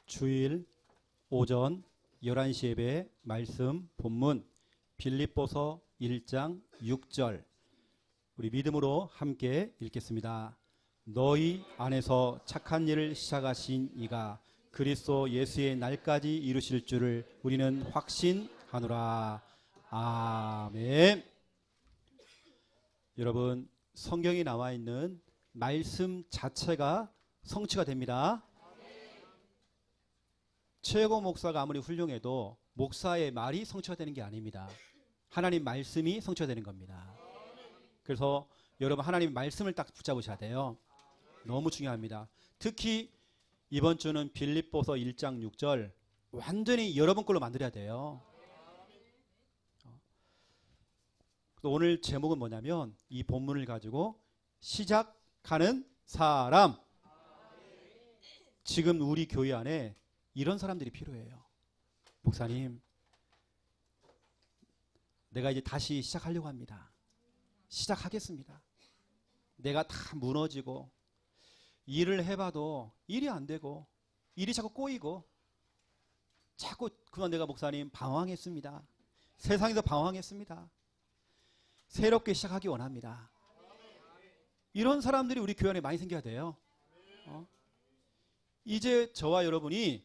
주일 오전 11시 예배 말씀 본문 빌립보서 1장 6절 우리 믿음으로 함께 읽겠습니다. 너희 안에서 착한 일을 시작하신 이가 그리스도 예수의 날까지 이루실 줄을 우리는 확신하노라. 아멘. 여러분, 성경에 나와 있는 말씀 자체가 성취가 됩니다. 최고 목사가 아무리 훌륭해도 목사의 말이 성취가 되는 게 아닙니다. 하나님 말씀이 성취가 되는 겁니다. 그래서 여러분, 하나님 말씀을 딱 붙잡으셔야 돼요. 너무 중요합니다. 특히 이번 주는 빌립보서 1장 6절 완전히 여러분 걸로 만들어야 돼요. 오늘 제목은 뭐냐면 이 본문을 가지고 시작하는 사람. 지금 우리 교회 안에 이런 사람들이 필요해요. 목사님, 내가 이제 다시 시작하려고 합니다. 시작하겠습니다. 내가 다 무너지고 일을 해봐도 일이 안 되고 일이 자꾸 꼬이고 자꾸 그만 내가 목사님 방황했습니다. 세상에서 방황했습니다. 새롭게 시작하기 원합니다. 이런 사람들이 우리 교회 안에 많이 생겨야 돼요. 이제 저와 여러분이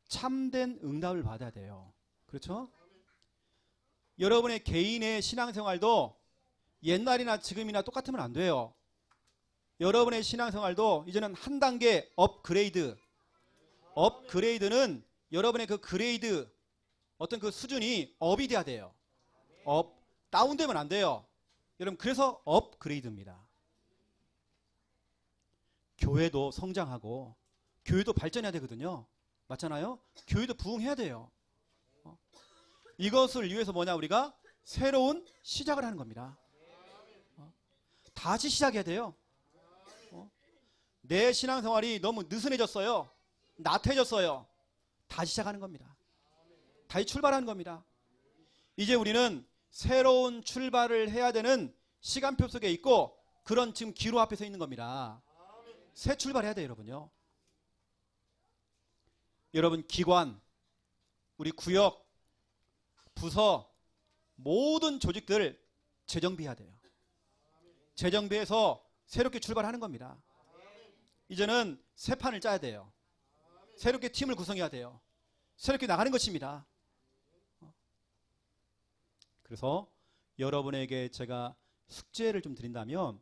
참된 응답을 받아야 돼요. 그렇죠? 여러분의 개인의 신앙생활도 옛날이나 지금이나 똑같으면 안 돼요. 여러분의 신앙생활도 이제는 한 단계 업그레이드. 업그레이드는 여러분의 그 그레이드 어떤 그 수준이 업이 돼야 돼요. 업, 다운되면 안 돼요. 여러분, 그래서 업그레이드입니다. 교회도 성장하고 교회도 발전해야 되거든요. 맞잖아요? 교회도 부흥해야 돼요. 이것을 위해서 뭐냐, 우리가 새로운 시작을 하는 겁니다. 다시 시작해야 돼요. 내 신앙생활이 너무 느슨해졌어요. 나태해졌어요. 다시 시작하는 겁니다. 다시 출발하는 겁니다. 이제 우리는 새로운 출발을 해야 되는 시간표 속에 있고 그런 지금 기로 앞에 서 있는 겁니다. 새 출발해야 돼요, 여러분요. 여러분, 기관, 우리 구역, 부서, 모든 조직들 재정비해야 돼요. 재정비해서 새롭게 출발하는 겁니다. 이제는 새 판을 짜야 돼요. 새롭게 팀을 구성해야 돼요. 새롭게 나가는 것입니다. 그래서 여러분에게 제가 숙제를 좀 드린다면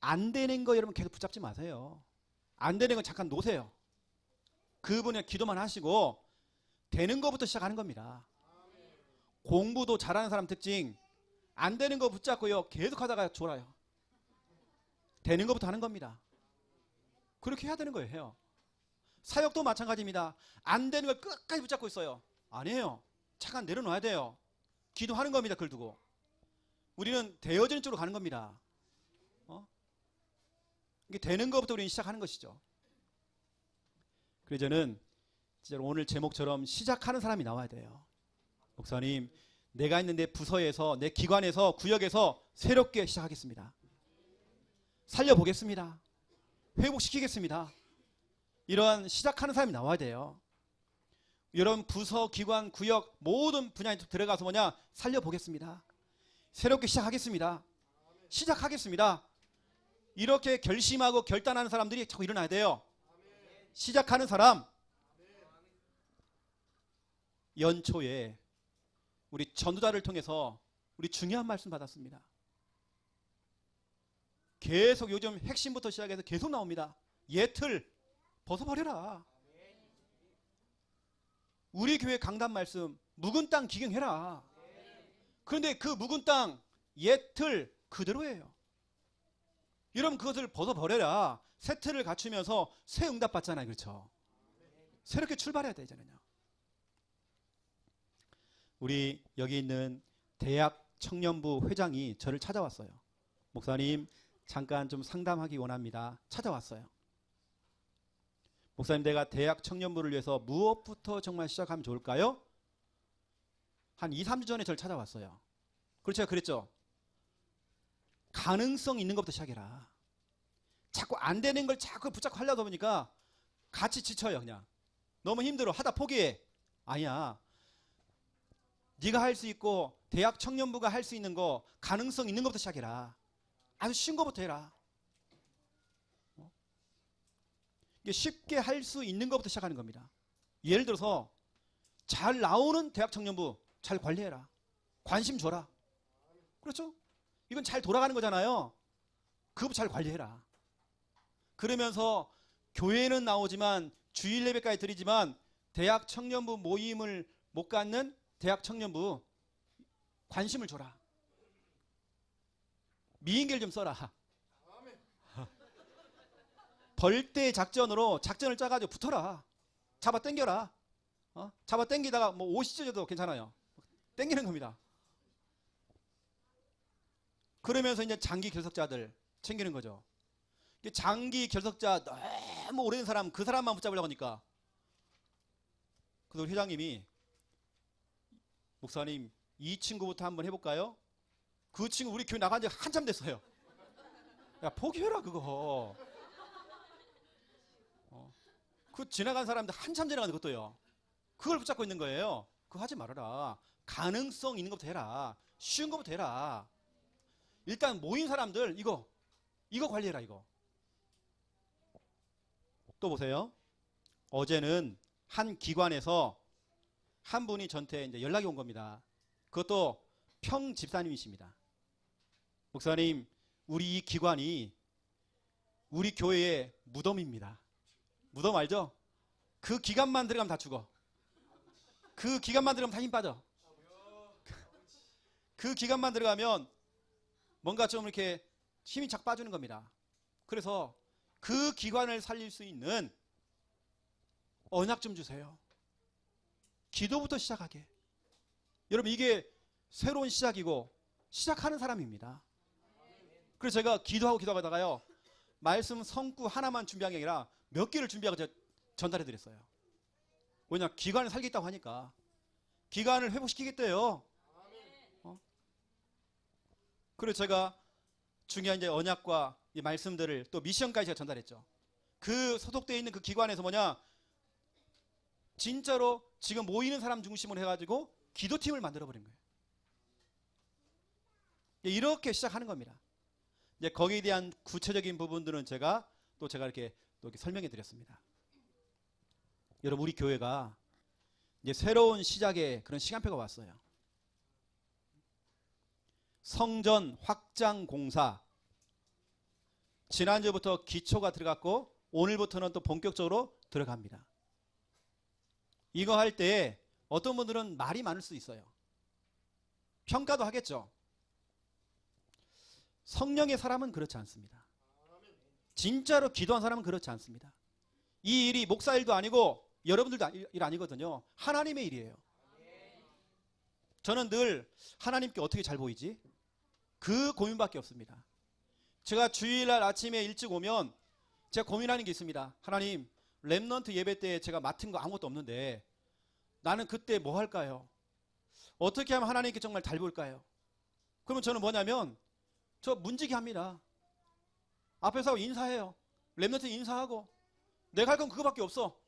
안 되는 거 여러분 계속 붙잡지 마세요. 안 되는 건 잠깐 놓으세요. 그분의 기도만 하시고 되는 것부터 시작하는 겁니다. 공부도 잘하는 사람 특징, 안 되는 거 붙잡고요 계속 하다가 졸아요. 되는 것부터 하는 겁니다. 그렇게 해야 되는 거예요. 사역도 마찬가지입니다. 안 되는 걸 끝까지 붙잡고 있어요. 아니에요. 잠깐 내려놔야 돼요. 기도하는 겁니다. 그걸 두고 우리는 되어지는 쪽으로 가는 겁니다. 이게 되는 것부터 우리는 시작하는 것이죠. 그래서 저는 진짜 오늘 제목처럼 시작하는 사람이 나와야 돼요. 목사님, 내가 있는 내 부서에서, 내 기관에서, 구역에서 새롭게 시작하겠습니다. 살려보겠습니다. 회복시키겠습니다. 이러한 시작하는 사람이 나와야 돼요. 여러분, 부서, 기관, 구역 모든 분야에 들어가서 뭐냐, 살려보겠습니다. 새롭게 시작하겠습니다. 시작하겠습니다. 이렇게 결심하고 결단하는 사람들이 자꾸 일어나야 돼요. 시작하는 사람. 연초에 우리 전도자를 통해서 우리 중요한 말씀 받았습니다. 계속 요즘 핵심부터 시작해서 계속 나옵니다. 옛틀 벗어버려라. 우리 교회 강단 말씀, 묵은 땅 기경해라. 그런데 그 묵은 땅 옛틀 그대로예요. 여러분, 그것을 벗어버려라. 새 틀을 갖추면서 새 응답 받잖아요. 그렇죠? 새롭게 출발해야 되잖아요. 우리 여기 있는 대학 청년부 회장이 저를 찾아왔어요. 목사님, 잠깐 좀 상담하기 원합니다. 찾아왔어요. 목사님, 내가 대학 청년부를 위해서 무엇부터 정말 시작하면 좋을까요? 한 2, 3주 전에 저를 찾아왔어요. 그래서 제가 그랬죠. 가능성 있는 것부터 시작해라. 자꾸 안 되는 걸 자꾸 붙잡고 하려다 보니까 같이 지쳐요. 그냥 너무 힘들어. 하다 포기해. 아니야. 네가 할 수 있고 대학 청년부가 할 수 있는 거, 가능성 있는 것부터 시작해라. 아주 쉬운 것부터 해라. 이게 쉽게 할 수 있는 것부터 시작하는 겁니다. 예를 들어서 잘 나오는 대학 청년부 잘 관리해라. 관심 줘라. 그렇죠? 이건 잘 돌아가는 거잖아요. 그것부터 잘 관리해라. 그러면서 교회는 나오지만 주일 예배까지 드리지만 대학 청년부 모임을 못 갖는 대학 청년부 관심을 줘라. 미인계를 좀 써라. 벌떼 작전으로 작전을 짜가지고 붙어라. 잡아 당겨라. 잡아 당기다가 뭐 50찢어도 괜찮아요. 당기는 겁니다. 그러면서 이제 장기 결석자들 챙기는 거죠. 장기 결석자 너무 오래된 사람, 그 사람만 붙잡으려고 하니까. 그래서 우리 회장님이 목사님 이 친구부터 한번 해볼까요? 그 친구 우리 교회 나간 지 한참 됐어요. 야 포기해라 그거. 그 지나간 사람들 한참 지나가는 것도요. 그걸 붙잡고 있는 거예요. 그거 하지 말아라. 가능성 있는 것부터 해라. 쉬운 것부터 해라. 일단 모인 사람들 이거 관리해라 이거. 또 보세요. 어제는 한 기관에서 한 분이 저한테 이제 연락이 온 겁니다. 그것도 평 집사님이십니다. 목사님, 우리 이 기관이 우리 교회의 무덤입니다. 무덤 알죠? 그 기간만 들어가면 다 죽어. 그 기간만 들어가면 다 힘 빠져. 그 기간만 들어가면 뭔가 좀 이렇게 힘이 착 빠지는 겁니다. 그래서 그 기관을 살릴 수 있는 언약 좀 주세요. 기도부터 시작하게. 여러분 이게 새로운 시작이고 시작하는 사람입니다. 그래서 제가 기도하다가요. 말씀 성구 하나만 준비한 게 아니라 몇 개를 준비하고 전달해 드렸어요. 왜냐 기관을 살겠다고 하니까. 기관을 회복시키겠대요. 그래서 제가 중요한 이제 언약과 이 말씀들을 또 미션까지 제가 전달했죠. 그 소속되어 있는 그 기관에서 뭐냐 진짜로 지금 모이는 사람 중심으로 해가지고 기도팀을 만들어버린 거예요. 이렇게 시작하는 겁니다. 이제 거기에 대한 구체적인 부분들은 제가 이렇게 설명해 드렸습니다. 여러분 우리 교회가 이제 새로운 시작의 그런 시간표가 왔어요. 성전 확장 공사. 지난주부터 기초가 들어갔고 오늘부터는 또 본격적으로 들어갑니다. 이거 할 때 어떤 분들은 말이 많을 수 있어요. 평가도 하겠죠. 성령의 사람은 그렇지 않습니다. 진짜로 기도한 사람은 그렇지 않습니다. 이 일이 목사 일도 아니고 여러분들도 일 아니거든요. 하나님의 일이에요. 저는 늘 하나님께 어떻게 잘 보이지? 그 고민밖에 없습니다. 제가 주일날 아침에 일찍 오면 제가 고민하는 게 있습니다. 하나님, 렘넌트 예배 때 제가 맡은 거 아무것도 없는데 나는 그때 뭐 할까요? 어떻게 하면 하나님께 정말 잘 보일까요? 그러면 저는 뭐냐면 저 문지기 합니다. 앞에서 인사해요. 렘넌트 인사하고 내가 할 건 그거밖에 없어.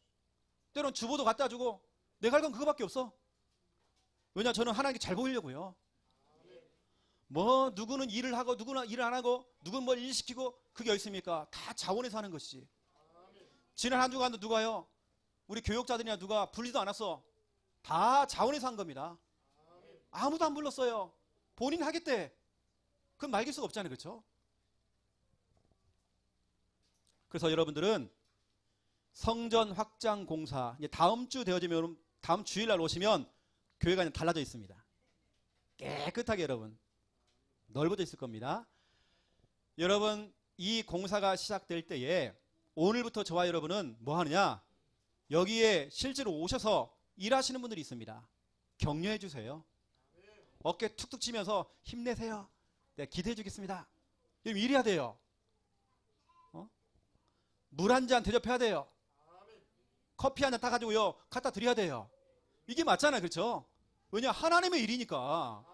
때로는 주보도 갖다 주고 내가 할 건 그거밖에 없어. 왜냐 저는 하나님께 잘 보이려고요. 뭐 누구는 일을 하고 누구는 일을 안 하고 누구는 뭘 일시키고 그게 어디 있습니까? 다 자원에서 하는 것이지. 지난 한 주간도 누가요? 우리 교육자들이나 누가 불리도 않았어. 다 자원에서 한 겁니다. 아무도 안 불렀어요. 본인 하겠대. 그건 말길 수가 없잖아요. 그렇죠? 그래서 여러분들은 성전 확장 공사 이제 다음 주 되어지면 다음 주일날 오시면 교회가 달라져 있습니다. 깨끗하게 여러분 넓어져 있을 겁니다. 여러분 이 공사가 시작될 때에 오늘부터 저와 여러분은 뭐 하느냐? 여기에 실제로 오셔서 일하시는 분들이 있습니다. 격려해 주세요. 어깨 툭툭 치면서 힘내세요. 내가 기도해 주겠습니다. 여러분 일해야 돼요. 물 한 잔 대접해야 돼요. 커피 한 잔 따가지고요 갖다 드려야 돼요. 이게 맞잖아요. 그렇죠? 왜냐 하나님의 일이니까.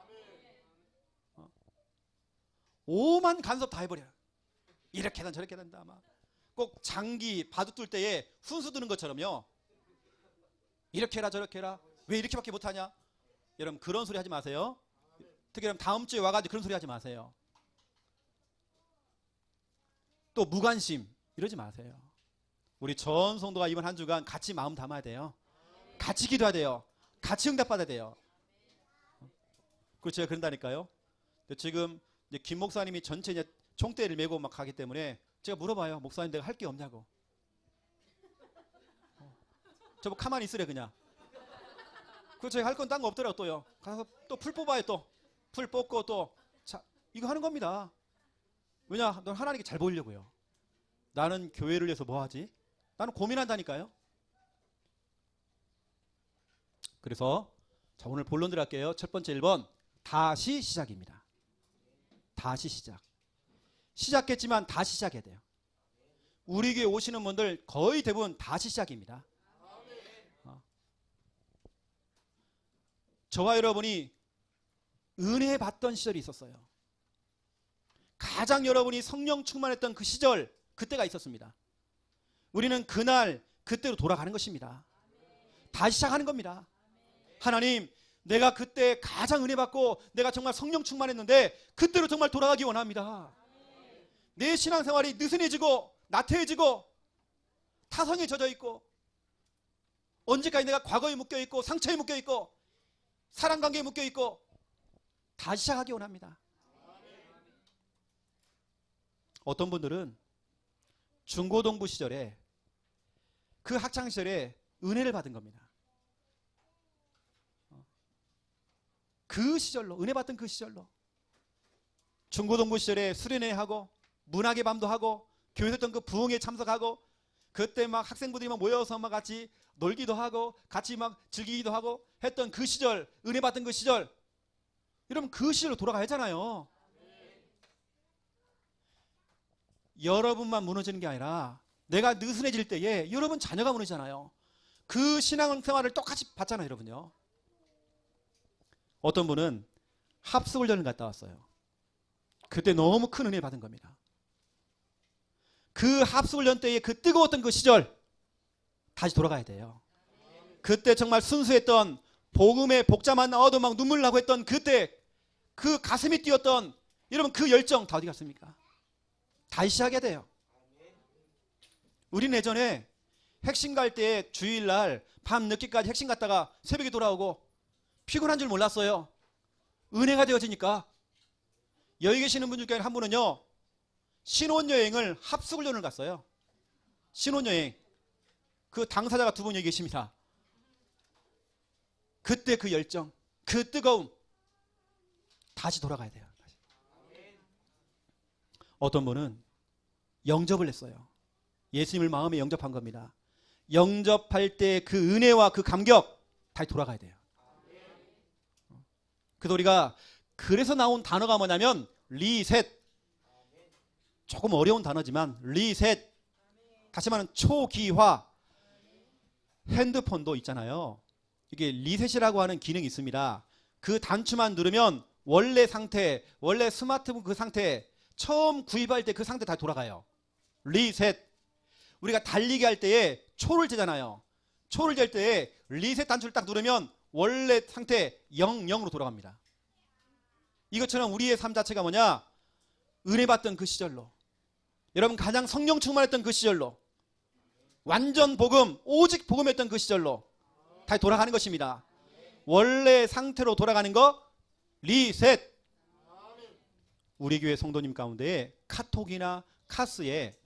오만 간섭 다 해버려요. 이렇게 된 저렇게 된다. 막 꼭 장기 바둑 둘 때에 훈수 두는 것처럼요. 이렇게 해라 저렇게 해라. 왜 이렇게밖에 못하냐? 여러분 그런 소리 하지 마세요. 특히 여러분 다음 주에 와가지고 그런 소리 하지 마세요. 또 무관심 이러지 마세요. 우리 전 성도가 이번 한 주간 같이 마음 담아야 돼요. 같이 기도해야 돼요. 같이 응답받아야 돼요. 그리고 제가 그런다니까요. 지금 이제 김 목사님이 전체 이제 총대를 메고 막 가기 때문에 제가 물어봐요. 목사님 내가 할 게 없냐고. 저보고 가만히 있으래 그냥. 그리고 제가 할 건 딴 거 없더라고 또요. 가서 또 풀 뽑아요 또. 풀 뽑고 또. 자, 이거 하는 겁니다. 왜냐? 넌 하나님께 잘 보이려고요. 나는 교회를 위해서 뭐 하지? 나는 고민한다니까요. 그래서 자 오늘 본론 들어갈게요. 첫 번째 1번 다시 시작입니다. 다시 시작. 시작했지만 다시 시작해야 돼요. 우리 교회 오시는 분들 거의 대부분 다시 시작입니다. 저와 여러분이 은혜 받던 시절이 있었어요. 가장 여러분이 성령 충만했던 그 시절, 그때가 있었습니다. 우리는 그날 그때로 돌아가는 것입니다. 다시 시작하는 겁니다. 하나님, 내가 그때 가장 은혜 받고 내가 정말 성령 충만했는데 그때로 정말 돌아가기 원합니다. 내 신앙생활이 느슨해지고 나태해지고 타성에 젖어 있고 언제까지 내가 과거에 묶여 있고 상처에 묶여 있고 사랑관계에 묶여 있고 다시 시작하기 원합니다. 어떤 분들은 중고등부 시절에 그 학창시절에 은혜를 받은 겁니다. 그 시절로 은혜 받던 그 시절로 중고등부 시절에 수련회하고 문학의 밤도 하고 교회 했던 그 부흥에 참석하고 그때 막 학생부들이 막 모여서 막 같이 놀기도 하고 같이 막 즐기기도 하고 했던 그 시절, 은혜 받던 그 시절, 여러분 그 시절로 돌아가야 하잖아요. 여러분만 무너지는 게 아니라 내가 느슨해질 때에 여러분 자녀가 무너지잖아요. 그 신앙생활을 똑같이 받잖아요, 여러분요. 어떤 분은 합숙훈련을 갔다 왔어요. 그때 너무 큰 은혜 받은 겁니다. 그 합숙훈련 때의 그 뜨거웠던 그 시절 다시 돌아가야 돼요. 그때 정말 순수했던 복음의 복자만 나와도 막 눈물 나고 했던 그때 그 가슴이 뛰었던 여러분 그 열정 다 어디 갔습니까? 다시 시작해야 돼요. 우리는 예전에 핵심 갈 때 주일날 밤 늦게까지 핵심 갔다가 새벽에 돌아오고 피곤한 줄 몰랐어요. 은혜가 되어지니까. 여기 계시는 분 중에 한 분은요 신혼여행을 합숙훈련을 갔어요. 신혼여행. 그 당사자가 두 분 여기 계십니다. 그때 그 열정, 그 뜨거움 다시 돌아가야 돼요. 다시. 어떤 분은 영접을 했어요. 예수님을 마음에 영접한 겁니다. 영접할 때 그 은혜와 그 감격 다시 돌아가야 돼요. 그래서 우리가 그래서 나온 단어가 뭐냐면 리셋. 조금 어려운 단어지만 리셋. 다시 말하면 초기화. 핸드폰도 있잖아요. 이게 리셋이라고 하는 기능이 있습니다. 그 단추만 누르면 원래 상태, 원래 스마트폰 그 상태, 처음 구입할 때 그 상태 다 돌아가요. 리셋. 우리가 달리기 할 때에 초를 재잖아요. 초를 잴 때에 리셋 단추를 딱 누르면 원래 상태 0으로 돌아갑니다. 이것처럼 우리의 삶 자체가 뭐냐? 은혜 받던 그 시절로, 여러분 가장 성령 충만했던 그 시절로, 완전 복음, 오직 복음했던 그 시절로 다시 돌아가는 것입니다. 원래 상태로 돌아가는 거 리셋. 우리 교회 성도님 가운데 카톡이나 카스에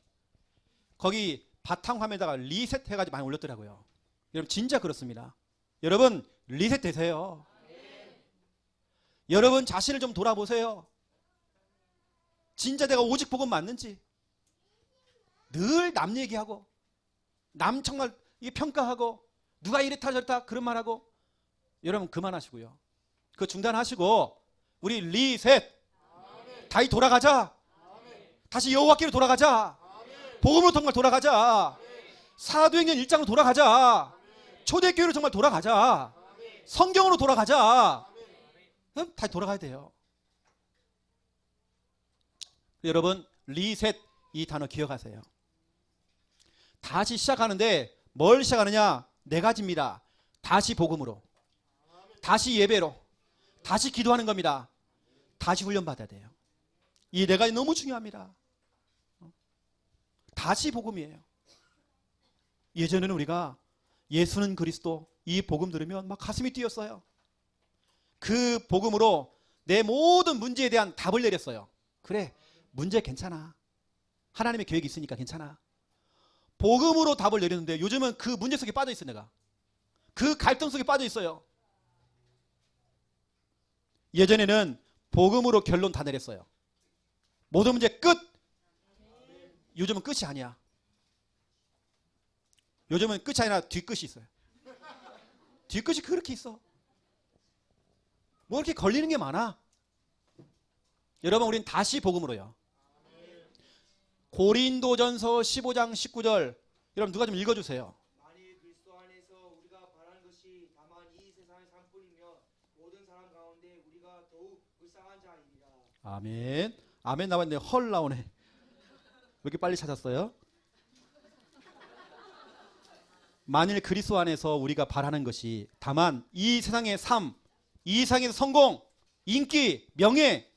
거기 바탕화면에다가 리셋 해가지고 많이 올렸더라고요. 여러분 진짜 그렇습니다. 여러분 리셋 되세요. 여러분 자신을 좀 돌아보세요. 진짜 내가 오직 복음 맞는지. 늘 남 얘기하고 남 정말 평가하고 누가 이랬다 저랬다 그런 말하고. 여러분 그만하시고요. 그거 중단하시고 우리 리셋. 다시 돌아가자. 다시 여호와께로 돌아가자. 복음으로 정말 돌아가자. 사도행전 1장으로 돌아가자. 초대교회로 정말 돌아가자. 성경으로 돌아가자. 다시 돌아가야 돼요. 여러분 리셋 이 단어 기억하세요. 다시 시작하는데 뭘 시작하느냐? 네 가지입니다. 다시 복음으로, 다시 예배로, 다시 기도하는 겁니다. 다시 훈련받아야 돼요. 이 네 가지 너무 중요합니다. 다시 복음이에요. 예전에는 우리가 예수는 그리스도 이 복음 들으면 막 가슴이 뛰었어요. 그 복음으로 내 모든 문제에 대한 답을 내렸어요. 그래, 문제 괜찮아. 하나님의 계획이 있으니까 괜찮아. 복음으로 답을 내렸는데 요즘은 그 문제 속에 빠져 있어요. 내가 그 갈등 속에 빠져 있어요. 예전에는 복음으로 결론 다 내렸어요. 모든 문제 끝. 요즘은 끝이 아니야. 요즘은 끝이 아니라 뒤끝이 있어요. 뒤끝이 그렇게 있어. 뭐 이렇게 걸리는 게 많아. 여러분, 우린 다시 복음으로요. 고린도전서 15장 19절 여러분 누가 좀 읽어주세요. 만일 그리스도 안에서 우리가 바라는 것이 다만 이 세상의 삶뿐이며 모든 사람 가운데 우리가 더욱 불쌍한 자이니라. 아멘. 아멘 나왔는데 헐 나오네. 왜 이렇게 빨리 찾았어요? 만일 그리스도 안에서 우리가 바라는 것이 다만 이 세상의 삶, 이 세상에서 성공, 인기, 명예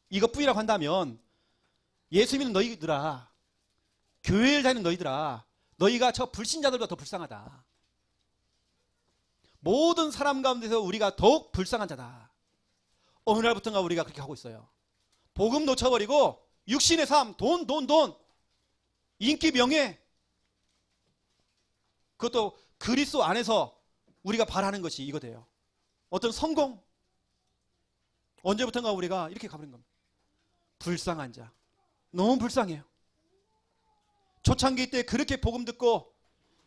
이것뿐이라고 한다면 예수 믿는 너희들아, 교회를 다니는 너희들아, 너희가 저 불신자들보다 더 불쌍하다. 모든 사람 가운데서 우리가 더욱 불쌍한 자다. 어느 날부터인가 우리가 그렇게 하고 있어요. 복음 놓쳐버리고 육신의 삶, 돈, 인기, 명예, 그것도 그리스도 안에서 우리가 바라는 것이 이거 돼요. 어떤 성공. 언제부턴가 우리가 이렇게 가버린 겁니다. 불쌍한 자. 너무 불쌍해요. 초창기 때 그렇게 복음 듣고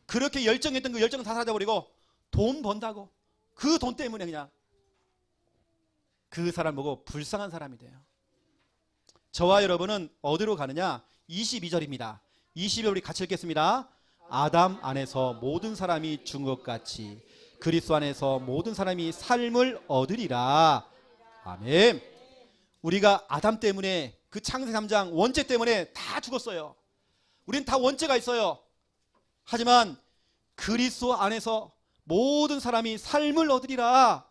그렇게 열정했던 그 열정은 다 사라져버리고 돈 번다고 그 돈 때문에 그냥 그 사람 보고 불쌍한 사람이 돼요. 저와 여러분은 어디로 가느냐? 22절입니다. 22절 우리 같이 읽겠습니다. 아담 안에서 모든 사람이 죽은 것 같이 그리스도 안에서 모든 사람이 삶을 얻으리라. 아멘. 우리가 아담 때문에 그 창세기 3장 원죄 때문에 다 죽었어요. 우리는 다 원죄가 있어요. 하지만 그리스도 안에서 모든 사람이 삶을 얻으리라.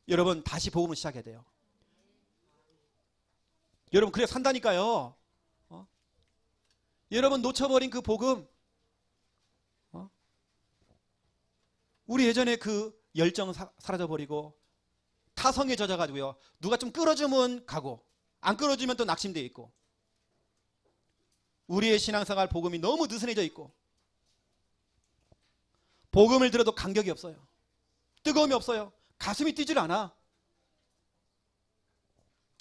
여러분 다시 복음을 시작해야 돼요. 여러분 그래 산다니까요. 여러분 놓쳐버린 그 복음, 우리 예전에 그 열정 사라져버리고 타성에 젖어가지고요. 누가 좀 끌어주면 가고 안 끌어주면 또 낙심되어 있고 우리의 신앙생활 복음이 너무 느슨해져 있고 복음을 들어도 간격이 없어요. 뜨거움이 없어요. 가슴이 뛰질 않아.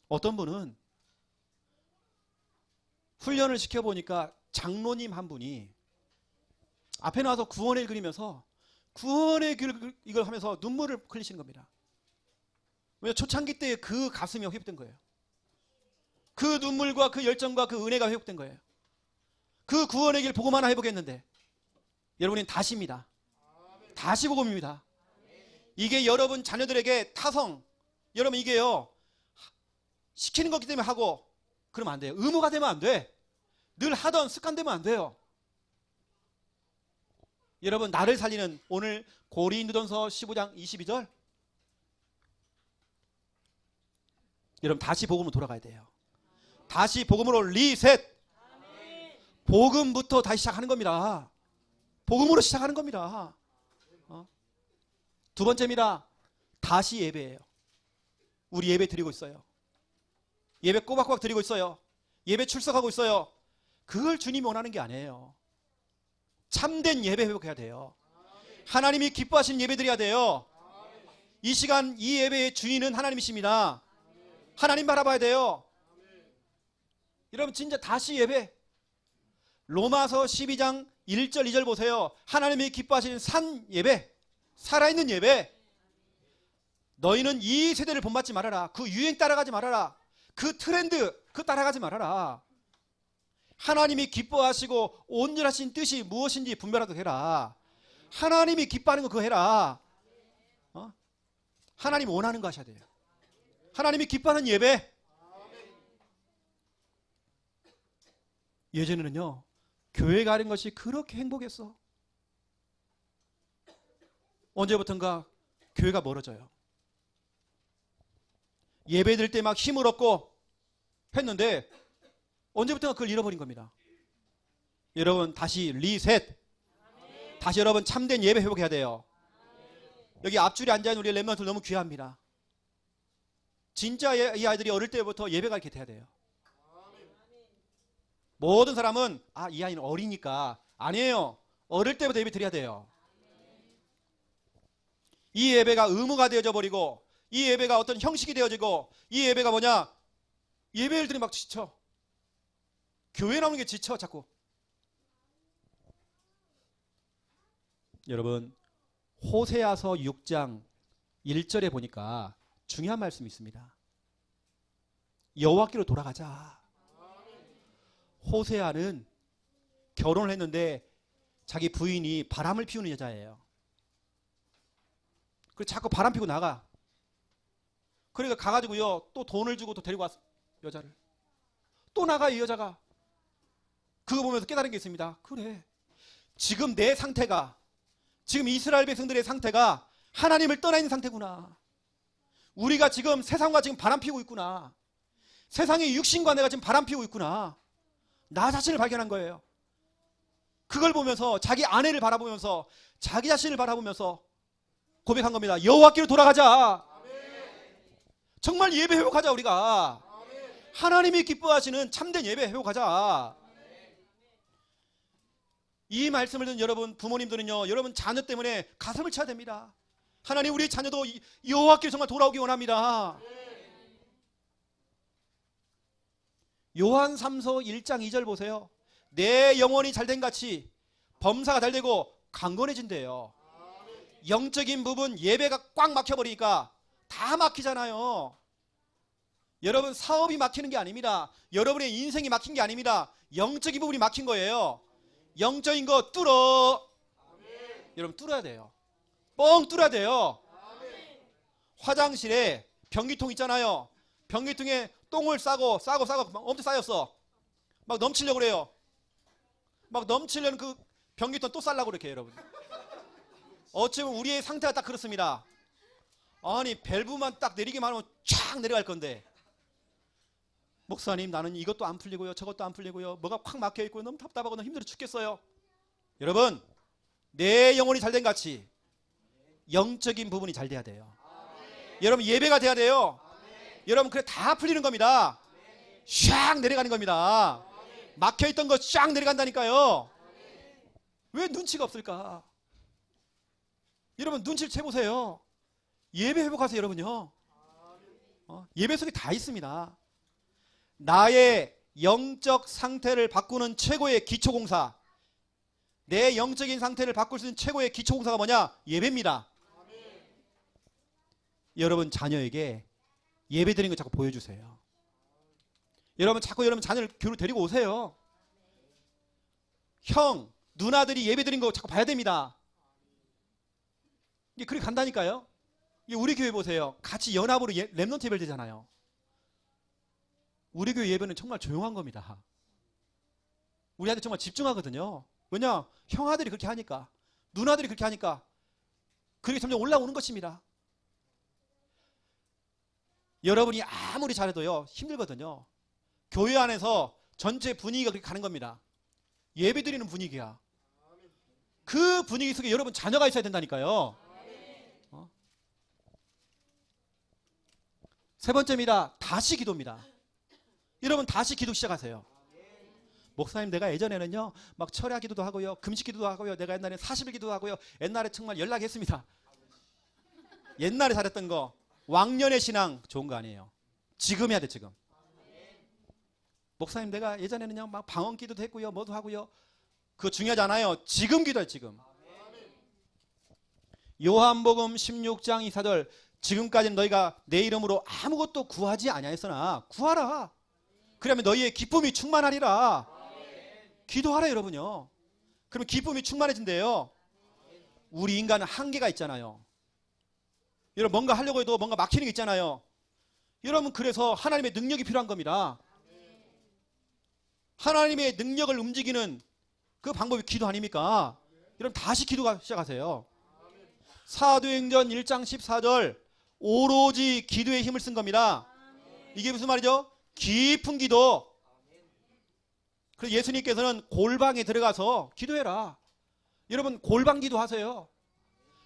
어떤 분은 훈련을 시켜보니까 장로님 한 분이 앞에 나와서 구원의 일 그리면서 구원의 길 이걸 하면서 눈물을 흘리시는 겁니다. 왜? 초창기 때 그 가슴이 회복된 거예요. 그 눈물과 그 열정과 그 은혜가 회복된 거예요. 그 구원의 길 보고만 회복했는데 여러분은 다시입니다. 다시 복음입니다. 이게 여러분 자녀들에게 타성, 여러분 이게요 시키는 거기 때문에 하고 그러면 안 돼요. 의무가 되면 안 돼. 늘 하던 습관 되면 안 돼요. 여러분 나를 살리는 오늘 고린도전서 15장 22절 여러분 다시 복음으로 돌아가야 돼요. 다시 복음으로 리셋. 복음부터 다시 시작하는 겁니다. 복음으로 시작하는 겁니다. 두 번째입니다. 다시 예배예요. 우리 예배 드리고 있어요. 예배 꼬박꼬박 드리고 있어요. 예배 출석하고 있어요. 그걸 주님이 원하는 게 아니에요. 참된 예배 회복해야 돼요. 하나님이 기뻐하시는 예배 드려야 돼요. 이 시간 이 예배의 주인은 하나님이십니다. 하나님 바라봐야 돼요. 여러분 진짜 다시 예배. 로마서 12장 1절 2절 보세요. 하나님이 기뻐하시는 산 예배, 살아있는 예배. 너희는 이 세대를 본받지 말아라. 그 유행 따라가지 말아라. 그 트렌드 그 따라가지 말아라. 하나님이 기뻐하시고 온전하신 뜻이 무엇인지 분별하도록 해라. 하나님이 기뻐하는 거 그거 해라. 하나님 원하는 거 하셔야 돼요. 하나님이 기뻐하는 예배. 예전에는요 교회 가는 것이 그렇게 행복했어. 언제부턴가 교회가 멀어져요. 예배 드릴 때 막 힘을 얻고 했는데 언제부턴가 그걸 잃어버린 겁니다. 여러분 다시 리셋. 다시 여러분 참된 예배 회복해야 돼요. 여기 앞줄에 앉아있는 우리 렘넌트 너무 귀합니다. 진짜 이 아이들이 어릴 때부터 예배가 이렇게 돼야 돼요. 모든 사람은 이 아이는 어리니까 아니에요. 어릴 때부터 예배 드려야 돼요. 이 예배가 의무가 되어져 버리고 이 예배가 어떤 형식이 되어지고 이 예배가 뭐냐? 예배를 드리면 막 지쳐. 교회 나오는 게 지쳐 자꾸. 여러분 호세아서 6장 1절에 보니까 중요한 말씀이 있습니다. 여호와께로 돌아가자. 호세아는 결혼을 했는데 자기 부인이 바람을 피우는 여자예요. 그래서 자꾸 바람 피고 나가. 그러니까 가가지고요 또 돈을 주고 또 데리고 왔어. 여자를 또 나가. 이 여자가 그거 보면서 깨달은 게 있습니다. 그래, 지금 내 상태가, 지금 이스라엘 백성들의 상태가 하나님을 떠나 있는 상태구나. 우리가 지금 세상과 지금 바람 피우고 있구나. 세상의 육신과 내가 지금 바람 피우고 있구나. 나 자신을 발견한 거예요. 그걸 보면서 자기 아내를 바라보면서 자기 자신을 바라보면서 고백한 겁니다. 여호와께로 돌아가자. 정말 예배 회복하자. 우리가 하나님이 기뻐하시는 참된 예배 회복하자. 이 말씀을 듣는 여러분 부모님들은요, 여러분 자녀 때문에 가슴을 쳐야 됩니다. 하나님, 우리 자녀도 여호와께로 정말 돌아오기 원합니다. 요한 3서 1장 2절 보세요. 내 영혼이 잘된 같이 범사가 잘되고 강건해진대요. 영적인 부분 예배가 꽉 막혀버리니까 다 막히잖아요. 여러분 사업이 막히는 게 아닙니다. 여러분의 인생이 막힌 게 아닙니다. 영적인 부분이 막힌 거예요. 영적인 거 뚫어. 여러분 뚫어야 돼요. 뻥 뚫어야 돼요. 화장실에 변기통 있잖아요. 변기통에 똥을 싸고 막 엄청 쌓였어. 막 넘치려고 그래요. 막 넘치려는 그 변기통 또 싸려고 그렇게 여러분. 어쩌면 우리의 상태가 딱 그렇습니다. 아니 밸브만 딱 내리기만 하면 쫙 내려갈 건데, 목사님 나는 이것도 안 풀리고요 저것도 안 풀리고요 뭐가 확 막혀있고 너무 답답하고 너무 힘들어 죽겠어요. 여러분 내 영혼이 잘된 같이 영적인 부분이 잘 돼야 돼요. 여러분 예배가 돼야 돼요. 여러분 그래 다 풀리는 겁니다. 샥 내려가는 겁니다. 막혀있던 거 쫙 내려간다니까요. 왜 눈치가 없을까? 여러분 눈치를 채보세요. 예배 회복하세요. 여러분요, 예배 속에 다 있습니다. 나의 영적 상태를 바꾸는 최고의 기초공사, 내 영적인 상태를 바꿀 수 있는 최고의 기초공사가 뭐냐? 예배입니다. 여러분 자녀에게 예배 드리는 거 자꾸 보여주세요. 여러분 자꾸 여러분 자녀를 교회로 데리고 오세요. 형, 누나들이 예배 드린 거 자꾸 봐야 됩니다. 이게 그렇게 간다니까요. 이게 우리 교회 보세요. 같이 연합으로 렘넌트 예배를 드리잖아요. 우리 교회 예배는 정말 조용한 겁니다. 우리한테 정말 집중하거든요. 왜냐? 형아들이 그렇게 하니까, 누나들이 그렇게 하니까 그렇게 점점 올라오는 것입니다. 여러분이 아무리 잘해도요 힘들거든요. 교회 안에서 전체 분위기가 그렇게 가는 겁니다. 예배 드리는 분위기야. 그 분위기 속에 여러분 자녀가 있어야 된다니까요. 세 번째입니다. 다시 기도입니다. 여러분 다시 기도 시작하세요. 목사님 내가 예전에는요 막 철야 기도도 하고요 금식 기도도 하고요 내가 옛날에 40일 기도도 하고요 옛날에 정말 연락했습니다. 옛날에 잘했던 거, 왕년의 신앙 좋은 거 아니에요. 지금 해야 돼. 지금. 목사님 내가 예전에는요 막 방언 기도도 했고요 뭐도 하고요, 그거 중요하지 않아요. 지금 기도해. 지금. 요한복음 16장 24절 지금까지는 너희가 내 이름으로 아무것도 구하지 아니하였으나 구하라. 그러면 너희의 기쁨이 충만하리라. 기도하라 여러분요. 그러면 기쁨이 충만해진대요. 우리 인간은 한계가 있잖아요. 여러분 뭔가 하려고 해도 뭔가 막히는 게 있잖아요. 여러분 그래서 하나님의 능력이 필요한 겁니다. 하나님의 능력을 움직이는 그 방법이 기도 아닙니까? 여러분 다시 기도가 시작하세요. 사도행전 1장 14절 오로지 기도에 힘을 쓴 겁니다. 이게 무슨 말이죠? 깊은 기도. 그래서 예수님께서는 골방에 들어가서 기도해라. 여러분 골방 기도하세요.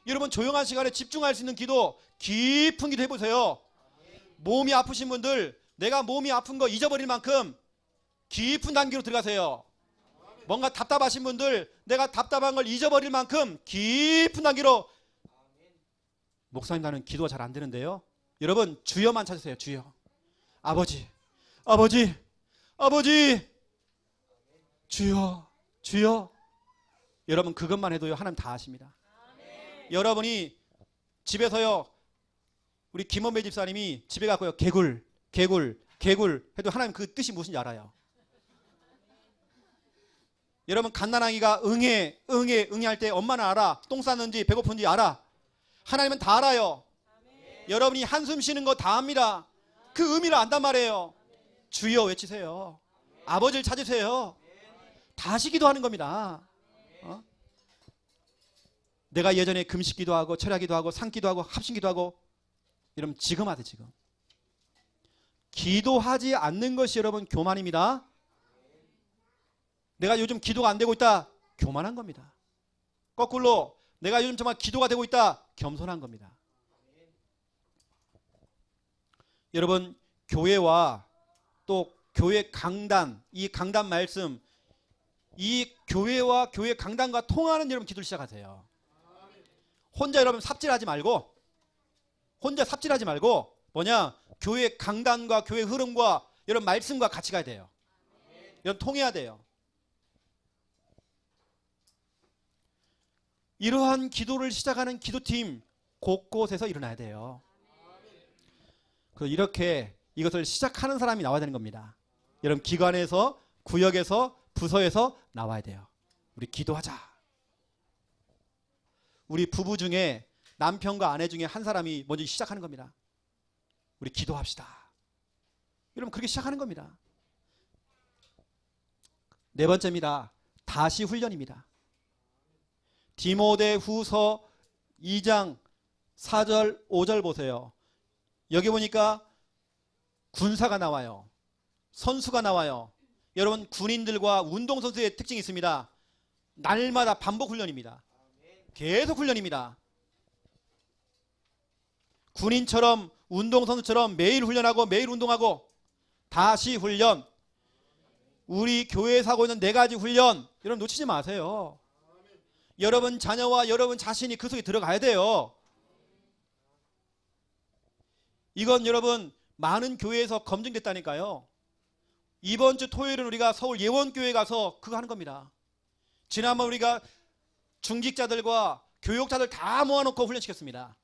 여러분 조용한 시간에 집중할 수 있는 기도, 깊은 기도 해보세요. 몸이 아프신 분들, 내가 몸이 아픈 거 잊어버릴 만큼 깊은 단계로 들어가세요. 뭔가 답답하신 분들, 내가 답답한 걸 잊어버릴 만큼 깊은 단계로. 목사님 나는 기도가 잘 안 되는데요. 여러분 주여만 찾으세요. 주여. 아버지, 아버지, 아버지, 주여, 주여. 여러분 그것만 해도요 하나님 다 아십니다. 여러분이 집에서요, 우리 김원배 집사님이 집에 가고요 개굴, 개굴, 개굴 해도 하나님 그 뜻이 무엇인지 알아요. 여러분 갓난아기가 응애, 응애, 응애 할 때 엄마는 알아. 똥 쌌는지 배고픈지 알아. 하나님은 다 알아요. 여러분이 한숨 쉬는 거 다 압니다. 그 의미를 안단 말이에요. 주여 외치세요. 아버지를 찾으세요. 다시 기도하는 겁니다. 내가 예전에 금식기도 하고 철야기도 하고 상기도 하고 합심기도 하고, 여러분 지금 하세요. 지금 기도하지 않는 것이 여러분 교만입니다. 내가 요즘 기도가 안 되고 있다, 교만한 겁니다. 거꾸로 내가 요즘 정말 기도가 되고 있다, 겸손한 겁니다. 여러분 교회와 또 교회 강단, 이 강단 말씀, 이 교회와 교회 강단과 통하는 여러분 기도를 시작하세요. 혼자 여러분 삽질하지 말고, 혼자 삽질하지 말고 뭐냐, 교회 강단과 교회 흐름과 여러분 말씀과 같이 가야 돼요. 여러분 통해야 돼요. 이러한 기도를 시작하는 기도팀 곳곳에서 일어나야 돼요. 이렇게 이것을 시작하는 사람이 나와야 되는 겁니다. 여러분 기관에서, 구역에서, 부서에서 나와야 돼요. 우리 기도하자. 우리 부부 중에 남편과 아내 중에 한 사람이 먼저 시작하는 겁니다. 우리 기도합시다. 여러분 그렇게 시작하는 겁니다. 네 번째입니다. 다시 훈련입니다. 디모데후서 2장 4절 5절 보세요. 여기 보니까 군사가 나와요. 선수가 나와요. 여러분 군인들과 운동선수의 특징이 있습니다. 날마다 반복 훈련입니다. 계속 훈련입니다. 군인처럼 운동선수처럼 매일 훈련하고 매일 운동하고 다시 훈련. 우리 교회에서 하고 있는 4가지 훈련, 여러분 놓치지 마세요. 여러분 자녀와 여러분 자신이 그 속에 들어가야 돼요. 이건 여러분 많은 교회에서 검증됐다니까요. 이번 주 토요일은 우리가 서울 예원교회 가서 그거 하는 겁니다. 지난번 우리가 중직자들과 교육자들 다 모아놓고 훈련시켰습니다.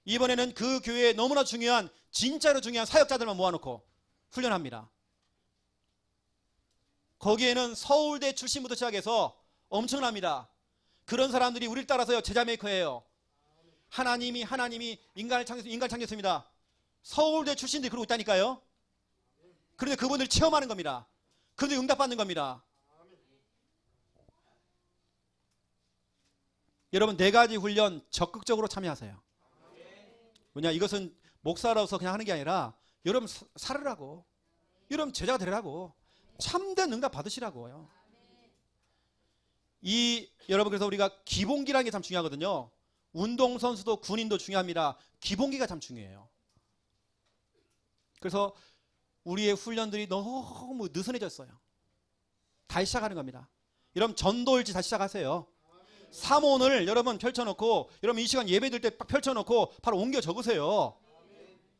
이번에는 그 교회에 너무나 중요한, 진짜로 중요한 사역자들만 모아놓고 훈련합니다. 거기에는 서울대 출신부터 시작해서 엄청납니다. 그런 사람들이 우리를 따라서요 제자 메이커예요. 하나님이 인간을 창조했습니다. 서울대 출신들이 그러고 있다니까요. 그런데 그분들 체험하는 겁니다. 그분들 응답받는 겁니다. 여러분 4가지 훈련 적극적으로 참여하세요. 뭐냐, 이것은 목사로서 그냥 하는 게 아니라 여러분 살으라고, 여러분 제자가 되라고, 참된 응답 받으시라고요. 여러분 그래서 우리가 기본기라는 게 참 중요하거든요. 운동선수도 군인도 중요합니다. 기본기가 참 중요해요. 그래서 우리의 훈련들이 너무 느슨해졌어요. 다시 시작하는 겁니다. 여러분 전도일지 다시 시작하세요. 사모를 여러분 펼쳐놓고, 여러분 이 시간 예배 들 때 펼쳐놓고 바로 옮겨 적으세요.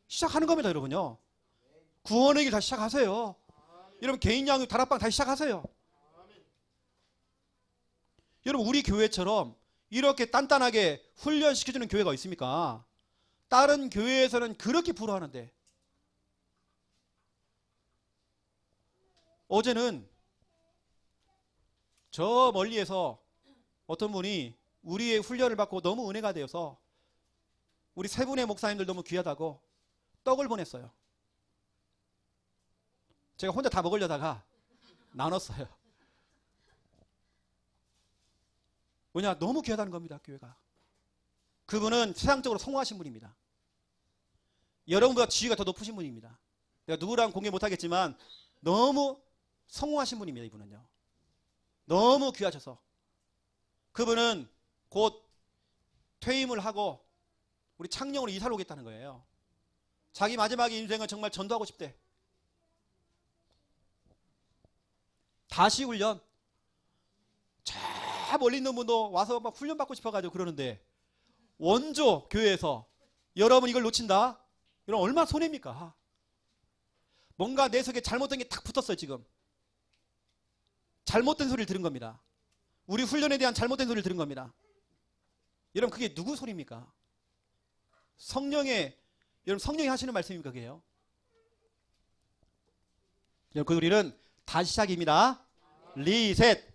시작하는 겁니다. 여러분요. 구원의 길 다시 시작하세요. 여러분 개인 양육 다락방 다시 시작하세요. 여러분 우리 교회처럼 이렇게 단단하게 훈련시켜주는 교회가 있습니까? 다른 교회에서는 그렇게 부러워하는데. 어제는 저 멀리에서 어떤 분이 우리의 훈련을 받고 너무 은혜가 되어서 우리 3분의 목사님들 너무 귀하다고 떡을 보냈어요. 제가 혼자 다 먹으려다가 나눴어요. 뭐냐, 너무 귀하다는 겁니다. 교회가. 그분은 세상적으로 성공하신 분입니다. 여러분보다 지위가 더 높으신 분입니다. 내가 누구랑 공개 못하겠지만 너무 성공하신 분입니다. 이분은요. 너무 귀하셔서 그분은 곧 퇴임을 하고 우리 창녕으로 이사를 오겠다는 거예요. 자기 마지막 인생은 정말 전도하고 싶대. 다시 훈련. 저 멀리 있는 분도 와서 막 훈련 받고 싶어가지고 그러는데 원조 교회에서 여러분 이걸 놓친다? 이런 얼마나 손해입니까? 뭔가 내 속에 잘못된 게 탁 붙었어요. 지금 잘못된 소리를 들은 겁니다. 우리 훈련에 대한 잘못된 소리를 들은 겁니다. 여러분 그게 누구 소리입니까? 여러분 성령이 하시는 말씀입니까? 그게요. 여러분 그 소리는 다시 시작입니다. 리셋.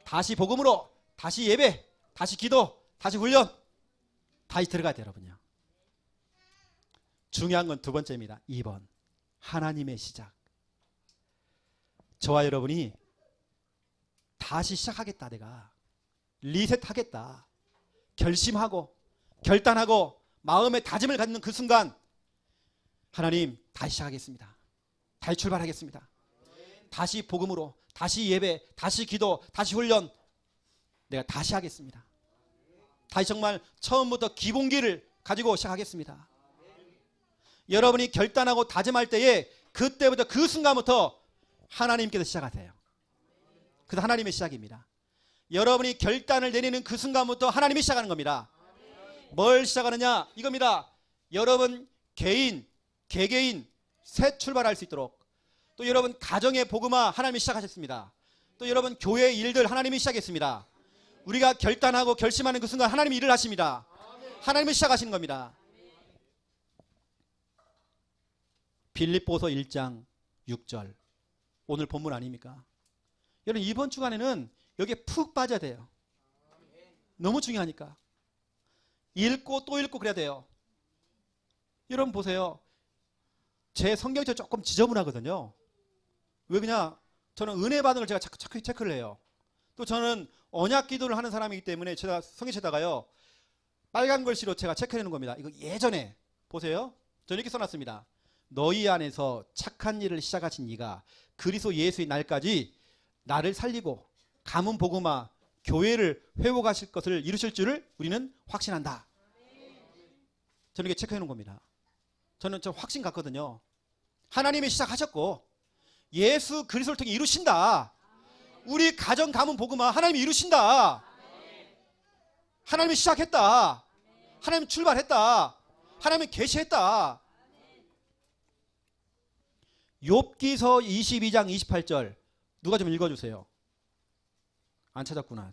다시 복음으로, 다시 예배, 다시 기도, 다시 훈련, 다시 들어가야 돼요. 여러분요. 중요한 건 두 번째입니다. 2번 하나님의 시작. 저와 여러분이 다시 시작하겠다. 내가 리셋하겠다. 결심하고 결단하고 마음의 다짐을 갖는 그 순간 하나님 다시 시작하겠습니다. 다시 출발하겠습니다. 다시 복음으로, 다시 예배, 다시 기도, 다시 훈련 내가 다시 하겠습니다. 다시 정말 처음부터 기본기를 가지고 시작하겠습니다. 여러분이 결단하고 다짐할 때에 그때부터 그 순간부터 하나님께서 시작하세요. 그래서 하나님의 시작입니다. 여러분이 결단을 내리는 그 순간부터 하나님이 시작하는 겁니다. 뭘 시작하느냐? 이겁니다. 여러분 개인, 개개인 새 출발할 수 있도록 또 여러분 가정의 복음화 하나님이 시작하셨습니다. 또 여러분 교회 일들 하나님이 시작했습니다. 우리가 결단하고 결심하는 그 순간 하나님이 일을 하십니다. 하나님이 시작하시는 겁니다. 빌립보서 1장 6절 오늘 본문 아닙니까? 여러분 이번 주간에는 여기에 푹 빠져야 돼요. 너무 중요하니까 읽고 또 읽고 그래야 돼요. 여러분 보세요. 제 성경이 조금 지저분하거든요. 왜 그냥 저는 은혜 받은 걸 제가 자꾸 체크를 해요. 또 저는 언약 기도를 하는 사람이기 때문에 제가 성경책에다가요 빨간 글씨로 제가 체크해놓은 겁니다. 이거 예전에 보세요. 저는 이렇게 써놨습니다. 너희 안에서 착한 일을 시작하신 이가 그리스도 예수의 날까지 나를 살리고 가문 복음화 교회를 회복하실 것을 이루실 줄을 우리는 확신한다. 저는 이렇게 체크해놓은 겁니다. 저는 저 확신 갖거든요. 하나님이 시작하셨고 예수 그리스도를 통해 이루신다. 우리 가정 가문 복음화 하나님이 이루신다. 하나님이 시작했다. 하나님이 출발했다. 하나님이 계시했다. 욥기서 22장 28절 누가 좀 읽어주세요. 안 찾았구나.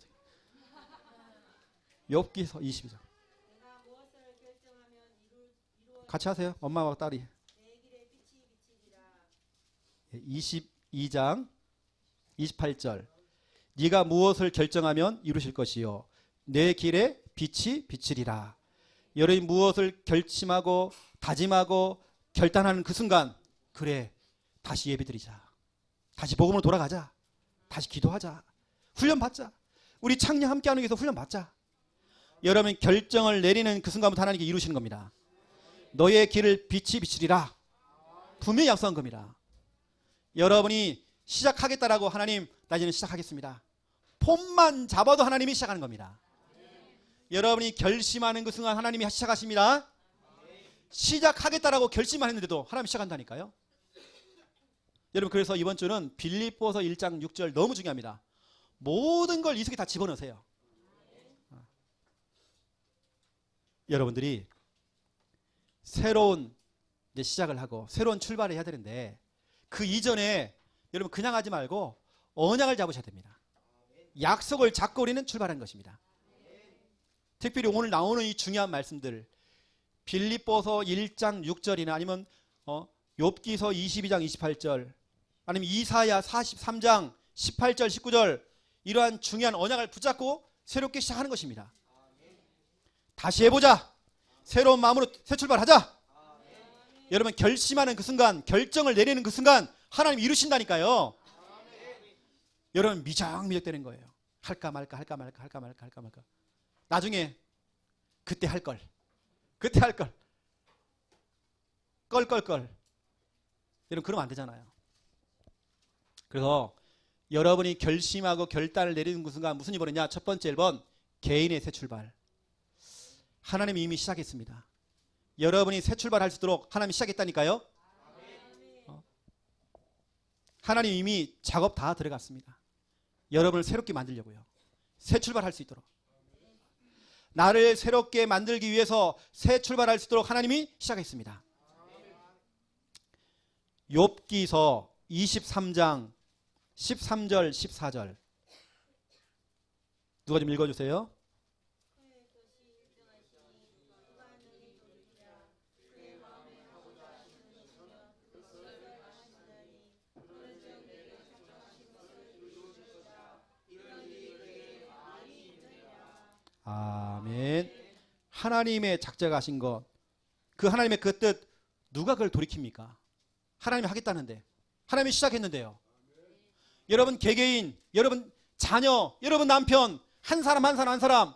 욥기서 22장 같이 하세요. 엄마와 딸이 22장 28절 네가 무엇을 결정하면 이루실 것이요 내 길에 빛이 비치리라. 여러분이 무엇을 결심하고 다짐하고 결단하는 그 순간 그래 다시 예배드리자. 다시 복음으로 돌아가자. 다시 기도하자. 훈련 받자. 우리 창녕 함께하는 위해서 훈련 받자. 여러분 결정을 내리는 그 순간부터 하나님께 이루시는 겁니다. 너의 길을 빛이 비치리라. 분명히 약속한 겁니다. 여러분이 시작하겠다라고 하나님 나 이제는 시작하겠습니다. 폼만 잡아도 하나님이 시작하는 겁니다. 여러분이 결심하는 그 순간 하나님이 시작하십니다. 시작하겠다라고 결심만 했는데도 하나님이 시작한다니까요. 여러분 그래서 이번 주는 빌립보서 1장 6절 너무 중요합니다. 모든 걸 이 속에 다 집어넣으세요. 여러분들이 새로운 이제 시작을 하고 새로운 출발을 해야 되는데 그 이전에 여러분 그냥 하지 말고 언약을 잡으셔야 됩니다. 약속을 잡고 우리는 출발한 것입니다. 특별히 오늘 나오는 이 중요한 말씀들 빌립보서 1장 6절이나 아니면 욥기서 22장 28절 아니면 이사야 43장 18절 19절 이러한 중요한 언약을 붙잡고 새롭게 시작하는 것입니다. 다시 해보자. 새로운 마음으로 새 출발하자. 여러분 결심하는 그 순간 결정을 내리는 그 순간 하나님 이루신다니까요. 여러분 미적미적 되는 거예요. 할까 말까 할까 말까 할까 말까 할까 말까. 나중에 그때 할 걸. 그때 할 걸. 껄껄껄. 여러분 그러면 안 되잖아요. 그래서 여러분이 결심하고 결단을 내리는 그 순간 무슨 일이 벌어지냐? 첫 번째 1번 개인의 새 출발. 하나님이 이미 시작했습니다. 여러분이 새 출발할 수 있도록 하나님이 시작했다니까요. 하나님 이미 작업 다 들어갔습니다. 여러분을 새롭게 만들려고요. 새 출발할 수 있도록. 나를 새롭게 만들기 위해서 새 출발할 수 있도록 하나님이 시작했습니다. 욥기서 23장 13절 14절 누가 좀 읽어주세요. 아멘. 하나님의 작자가 하신 것, 그 하나님의 그 뜻 누가 그걸 돌이킵니까? 하나님이 하겠다는데, 하나님이 시작했는데요. 여러분 개개인, 여러분 자녀, 여러분 남편, 한 사람 한 사람 한 사람,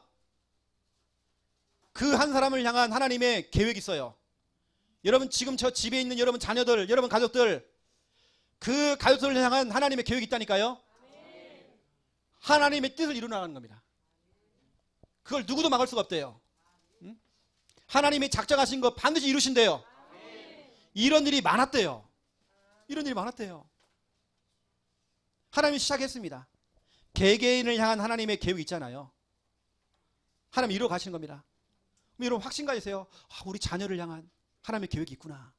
그 한 사람을 향한 하나님의 계획이 있어요. 여러분 지금 저 집에 있는 여러분 자녀들, 여러분 가족들, 그 가족들을 향한 하나님의 계획이 있다니까요. 하나님의 뜻을 이루나가는 겁니다. 그걸 누구도 막을 수가 없대요. 하나님이 작정하신 거 반드시 이루신대요. 이런 일이 많았대요. 이런 일이 많았대요. 하나님이 시작했습니다. 개개인을 향한 하나님의 계획이 있잖아요. 하나님 이루어 가시는 겁니다. 여러분 확신 가지세요. 우리 자녀를 향한 하나님의 계획이 있구나.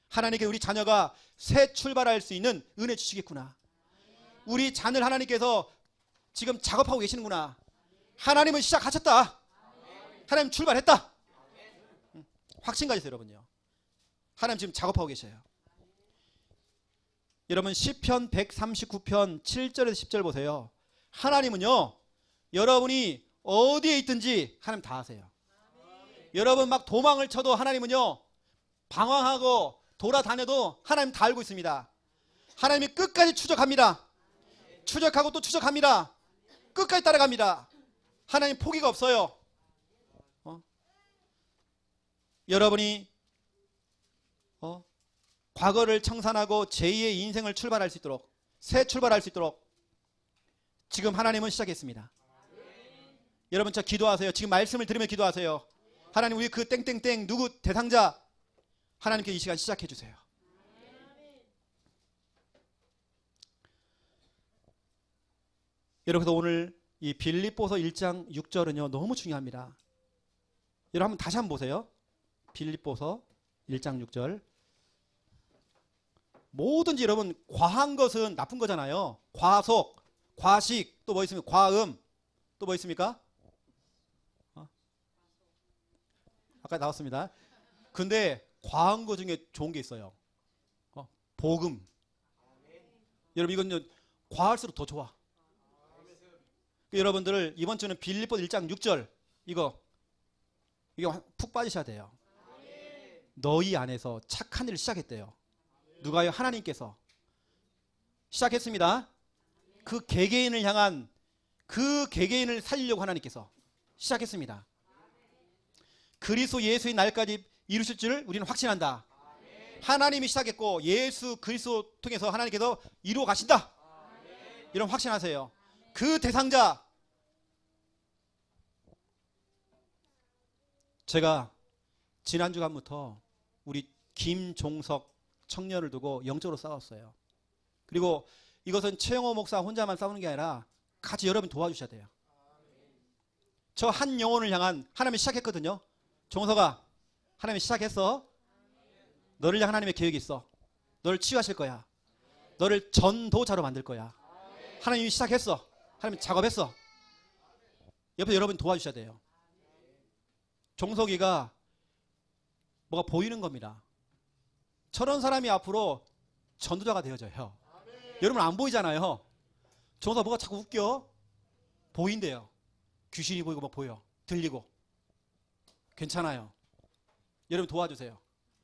하나님께 우리 자녀가 새 출발할 수 있는 은혜 주시겠구나. 우리 자녀를 하나님께서 지금 작업하고 계시는구나. 하나님은 시작하셨다. 하나님 출발했다. 확신 가지세요, 여러분요. 하나님 지금 작업하고 계셔요. 여러분 시편 139편 7절에서 10절 보세요. 하나님은요, 여러분이 어디에 있든지 하나님 다 아세요. 여러분 막 도망을 쳐도 하나님은요, 방황하고 돌아다녀도 하나님 다 알고 있습니다. 하나님이 끝까지 추적합니다. 추적하고 또 추적합니다. 끝까지 따라갑니다. 하나님 포기가 없어요. 여러분이 과거를 청산하고 제2의 인생을 출발할 수 있도록, 새 출발할 수 있도록 지금 하나님은 시작했습니다. 여러분 저 기도하세요. 지금 말씀을 들으며 기도하세요. 하나님 우리 그 땡땡땡 누구 대상자 하나님께 이 시간 시작해 주세요. 여러분 오늘 이 빌립보서 1장 6절은요 너무 중요합니다. 여러분 한번 다시 한번 보세요. 빌립보서 1장 6절. 뭐든지 여러분 과한 것은 나쁜 거잖아요. 과속, 과식, 또 뭐 있습니까? 과음, 또 뭐 있습니까? 아까 나왔습니다. 근데 과한 거 중에 좋은 게 있어요. 복음. 여러분 이건 과할수록 더 좋아. 여러분들 이번 주는 빌립보서 1장 6절 이거 푹 빠지셔야 돼요. 너희 안에서 착한 일을 시작했대요. 누가요? 하나님께서 시작했습니다. 그 개개인을 향한, 그 개개인을 살리려고 하나님께서 시작했습니다. 그리스도 예수의 날까지 이루실 줄 우리는 확신한다. 하나님이 시작했고 예수 그리스도 통해서 하나님께서 이루어 가신다. 이런 확신하세요. 그 대상자, 제가 지난 주간부터 우리 김종석 청년을 두고 영적으로 싸웠어요. 그리고 이것은 최영호 목사 혼자만 싸우는 게 아니라 같이 여러분 도와주셔야 돼요. 저 한 영혼을 향한 하나님이 시작했거든요. 종석아, 하나님이 시작했어. 너를 향한 하나님의 계획이 있어. 너를 치유하실 거야. 너를 전도자로 만들 거야. 하나님이 시작했어. 하나님이 작업했어. 옆에 여러분 도와주셔야 돼요. 종석이가 뭐가 보이는 겁니다. 저런 사람이 앞으로 전도자가 되어져요. 여러분 안 보이잖아요. 종석아 뭐가 자꾸 웃겨? 보인대요. 귀신이 보이고 뭐 보여. 들리고. 괜찮아요. 여러분 도와주세요.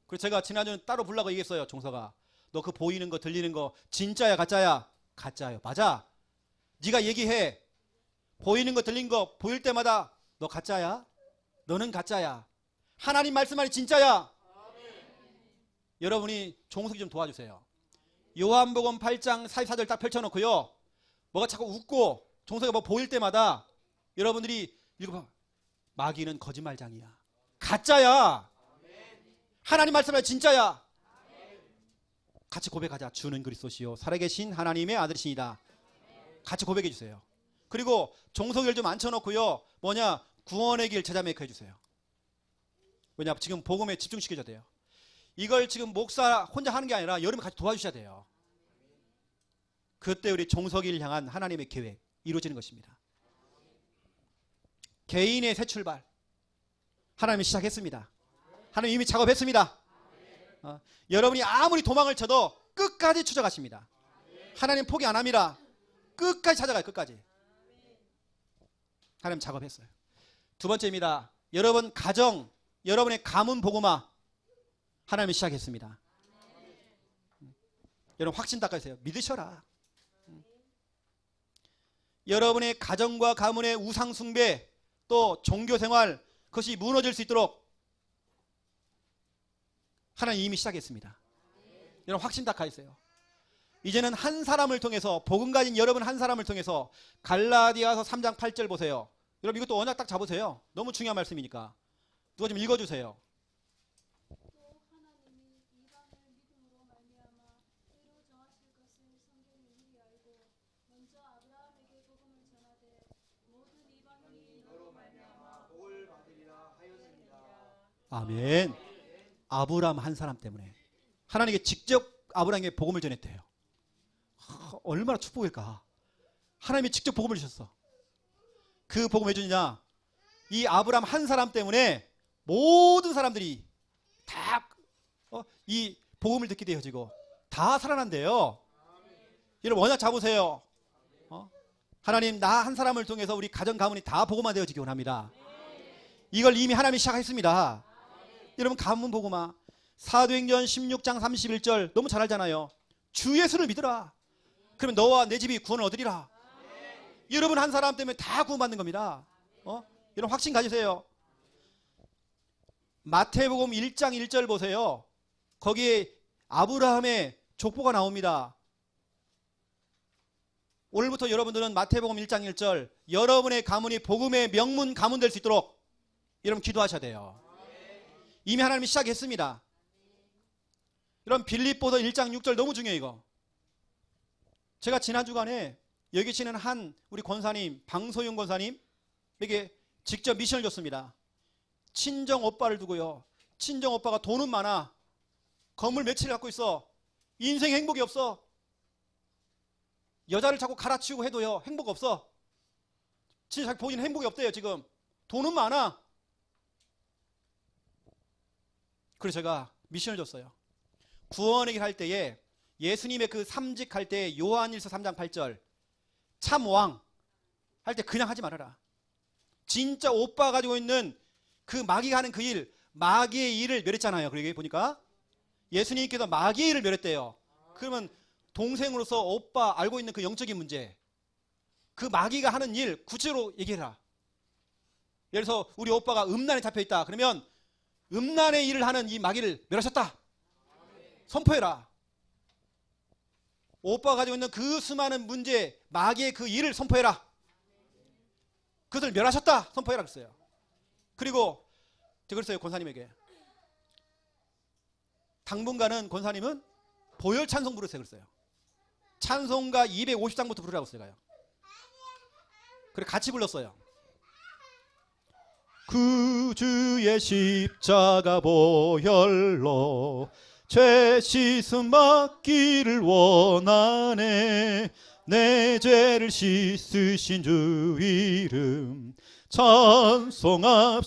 그래서 제가 지난주에 따로 부르라고 얘기했어요. 종석아, 너 그 보이는 거 들리는 거 진짜야 가짜야? 가짜요. 맞아. 네가 얘기해. 보이는 거 들린 거 보일 때마다 너 가짜야? 너는 가짜야. 하나님 말씀만이 진짜야. 여러분이 종석이 좀 도와주세요. 요한복음 8장 44절 딱 펼쳐놓고요. 뭐가 자꾸 웃고 종석이가 뭐 보일 때마다 여러분들이 읽어봐. 마귀는 거짓말장이야. 가짜야. 하나님 말씀만이 진짜야. 같이 고백하자. 주는 그리스도시요 살아계신 하나님의 아들이시니다. 같이 고백해 주세요. 그리고 종석이를 좀 앉혀놓고요. 뭐냐? 구원의 길 제자 메이커 해주세요. 왜냐? 지금 복음에 집중시켜줘야 돼요. 이걸 지금 목사 혼자 하는 게 아니라 여러분 같이 도와주셔야 돼요. 그때 우리 종석이를 향한 하나님의 계획 이루어지는 것입니다. 개인의 새 출발 하나님이 시작했습니다. 하나님 이미 작업했습니다. 여러분이 아무리 도망을 쳐도 끝까지 추적하십니다. 하나님 포기 안 합니다. 끝까지 찾아가요. 끝까지. 하나님 작업했어요. 두 번째입니다. 여러분 가정, 여러분의 가문 복음화 하나님이 시작했습니다. 여러분 확신 닦아주세요. 믿으셔라. 여러분의 가정과 가문의 우상 숭배 또 종교 생활 그것이 무너질 수 있도록 하나님 이미 시작했습니다. 여러분 확신 닦아주세요. 이제는 한 사람을 통해서 복음 가진 여러분 한 사람을 통해서 갈라디아서 3장 8절 보세요. 여러분 이것도 언약 딱 잡으세요. 너무 중요한 말씀이니까 누가 좀 읽어주세요. 아멘. 아브라함 한 사람 때문에 하나님께 직접 아브라함에게 복음을 전했대요. 얼마나 축복일까. 하나님이 직접 복음을 주셨어. 그 복음 왜 주느냐? 이 아브라함 한 사람 때문에 모든 사람들이 다 이 복음을 듣게 되어지고 다 살아난대요. 여러분 언약 잡으세요. 하나님 나 한 사람을 통해서 우리 가정 가문이 다 복음화 되어지기 원합니다. 이걸 이미 하나님이 시작했습니다. 여러분 가문 복음화 사도행전 16장 31절 너무 잘 알잖아요. 주 예수를 믿으라. 그러면 너와 내 집이 구원을 얻으리라. 여러분 한 사람 때문에 다 구원받는 겁니다. 여러분 확신 가지세요. 마태복음 1장 1절 보세요. 거기에 아브라함의 족보가 나옵니다. 오늘부터 여러분들은 마태복음 1장 1절 여러분의 가문이 복음의 명문 가문 될 수 있도록 여러분 기도하셔야 돼요. 이미 하나님이 시작했습니다. 여러분 빌립보서 1장 6절 너무 중요해요. 이거 제가 지난 주간에 여기 계시는 한 우리 권사님 방소윤 권사님에게 직접 미션을 줬습니다. 친정 오빠를 두고요. 친정 오빠가 돈은 많아. 건물 며칠 갖고 있어. 인생 행복이 없어. 여자를 자꾸 갈아치우고 해도요 행복 없어. 진짜 자기 본인 행복이 없대요. 지금 돈은 많아. 그래서 제가 미션을 줬어요. 구원의 길 할 때에 예수님의 그 삼직할 때 요한일서 3장 8절 참왕 할 때 그냥 하지 말아라. 진짜 오빠 가지고 있는 그 마귀가 하는 그 일, 마귀의 일을 멸했잖아요. 그러게 보니까 예수님께서 마귀의 일을 멸했대요. 그러면 동생으로서 오빠 알고 있는 그 영적인 문제, 그 마귀가 하는 일 구체적으로 얘기해라. 예를 들어서 우리 오빠가 음란에 잡혀있다. 그러면 음란의 일을 하는 이 마귀를 멸하셨다. 선포해라. 오빠가 가지고 있는 그 수많은 문제, 마귀의 그 일을 선포해라. 그것을 멸하셨다. 선포해라 그랬어요. 그리고 제가 그랬어요. 권사님에게. 당분간은 권사님은 보혈 찬송 부르세요 그랬어요. 찬송가 250장부터 부르라고 했어요. 그래 같이 불렀어요. 구주의 십자가 보혈로 죄 씻음 받기를 원하네. 내 죄를 씻으신 주 이름 찬송합시다.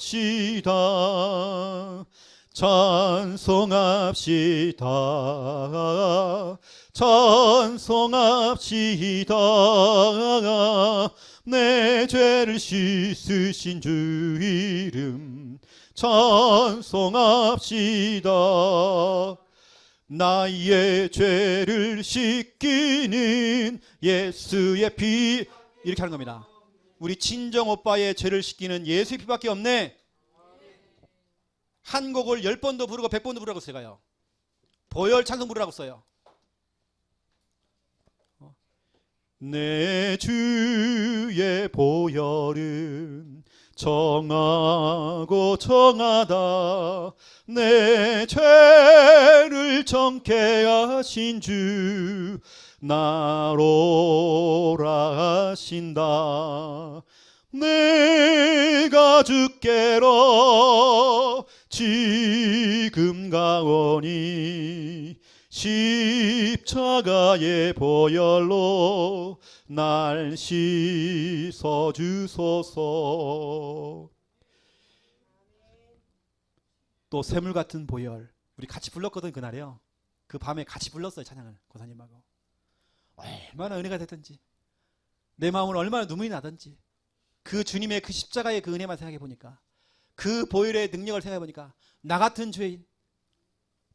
찬송합시다. 찬송합시다. 내 죄를 씻으신 주 이름 찬송합시다. 나의 죄를 씻기는 예수의 피, 이렇게 하는 겁니다. 우리 친정 오빠의 죄를 씻기는 예수의 피밖에 없네. 한 곡을 10번도 부르고 100번도 부르라고 써요. 보혈 찬송 부르라고 써요. 내 주의 보혈은 정하고 정하다. 내 죄를 정케 하신 주 나로라 하신다. 내가 주께로 지금 가오니 십자가의 보혈로 날 씻어 주소서. 또 샘물 같은 보혈, 우리 같이 불렀거든 그날에요. 그 밤에 같이 불렀어요 찬양을 고사님하고. 얼마나 은혜가 됐든지, 내 마음은 얼마나 눈물이 나든지, 그 주님의 그 십자가의 그 은혜만 생각해 보니까, 그 보혈의 능력을 생각해 보니까 나 같은 죄인,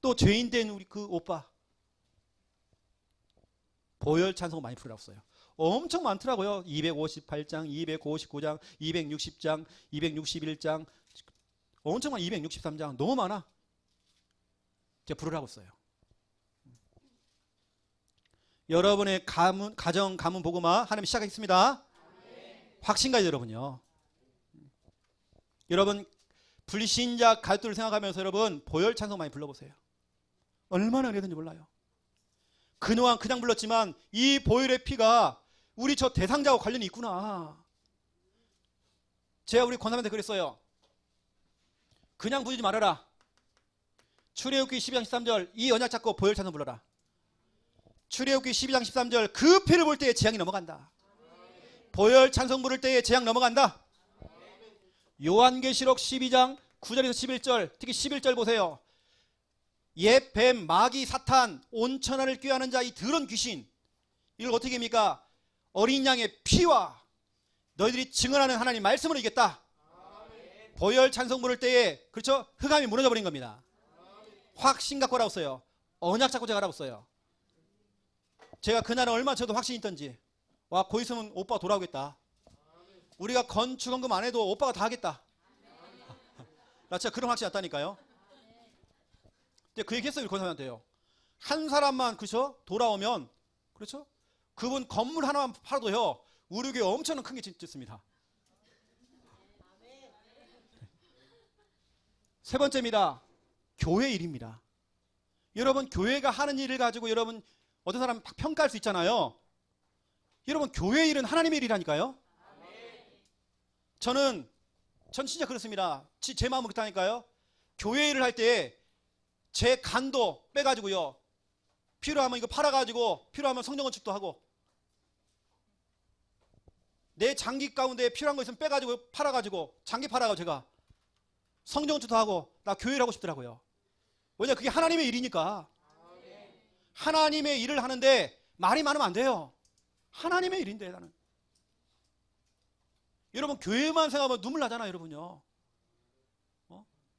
또 죄인 된 우리 그 오빠 보혈 찬송 많이 부르라고 써요. 엄청 많더라고요. 258장, 259장, 260장, 261장, 엄청 많아. 263장, 너무 많아. 제가 부르라고 써요. 여러분의 가정 가문 복음화 하나님 시작하겠습니다. 확신가요 여러분요. 여러분 불신자 가족들을 생각하면서 여러분 보혈 찬송 많이 불러보세요. 얼마나 은혜든지 몰라요. 그동안 그냥 불렀지만 이 보혈의 피가 우리 저 대상자와 관련이 있구나. 제가 우리 권사님한테 그랬어요. 그냥 부르지 말아라. 출애굽기 12장 13절 이 언약 잡고 보혈 찬송 불러라. 출애굽기 12장 13절 그 피를 볼 때에 재앙이 넘어간다. 보혈 찬송 부를 때에 재앙 넘어간다. 요한계시록 12장 9절에서 11절, 특히 11절 보세요. 옛 뱀, 마귀, 사탄, 온천하를 꾀하는 자 이 더러운 귀신, 이걸 어떻게 합니까? 어린 양의 피와 너희들이 증언하는 하나님 말씀으로 이겼다. 보혈 찬송 부를 때에 그렇죠? 흑암이 무너져 버린 겁니다. 확신 갖고 하라고 써요. 언약 잡고 제가 하라고 써요. 제가 그날은 얼마나 저도 확신이 있던지, 와, 곧 있으면 오빠가 돌아오겠다. 우리가 건축원금 안 해도 오빠가 다 하겠다. 나 진짜 그런 확신이 왔다니까요. 근데 그 얘기 했어요. 우리 권사님한테요. 한 사람만 그렇죠? 돌아오면 그렇죠? 그분 건물 하나만 팔아도요 우리 교회 엄청난 큰 게 짓습니다. 세 번째입니다. 교회 일입니다. 여러분 교회가 하는 일을 가지고 여러분 어떤 사람 평가할 수 있잖아요. 여러분 교회 일은 하나님의 일이라니까요. 전 진짜 그렇습니다. 제 마음은 그렇다니까요. 교회 일을 할 때 제 간도 빼가지고요, 필요하면 이거 팔아가지고 필요하면 성전건축도 하고, 내 장기 가운데 필요한 거 있으면 빼가지고 팔아가지고 장기 팔아가지고 제가 성전건축도 하고 나 교회를 하고 싶더라고요. 왜냐, 그게 하나님의 일이니까. 하나님의 일을 하는데 말이 많으면 안 돼요. 하나님의 일인데 나는. 여러분 교회만 생각하면 눈물 나잖아요 여러분요.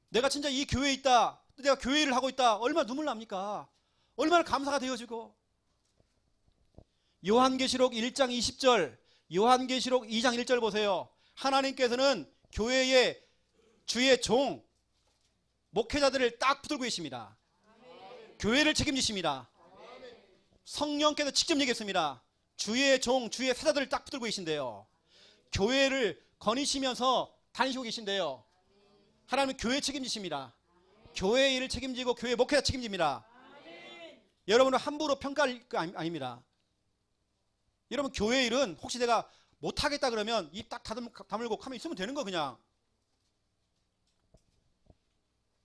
내가 진짜 이 교회에 있다, 내가 교회 일을 하고 있다, 얼마나 눈물 납니까? 얼마나 감사가 되어지고. 요한계시록 1장 20절, 요한계시록 2장 1절 보세요. 하나님께서는 교회의 주의 종 목회자들을 딱 붙들고 계십니다. 교회를 책임지십니다. 성령께서 직접 얘기했습니다. 주의 종, 주의 사자들을 딱 붙들고 계신데요. 교회를 거니시면서 다니시고 계신데요. 하나님은 교회 책임지십니다. 교회 일을 책임지고 교회 목회자 책임집니다. 여러분은 함부로 평가할 거 아닙니다. 여러분 교회 일은 혹시 내가 못하겠다 그러면 입 딱 다물고 가만히 있으면 되는 거 그냥.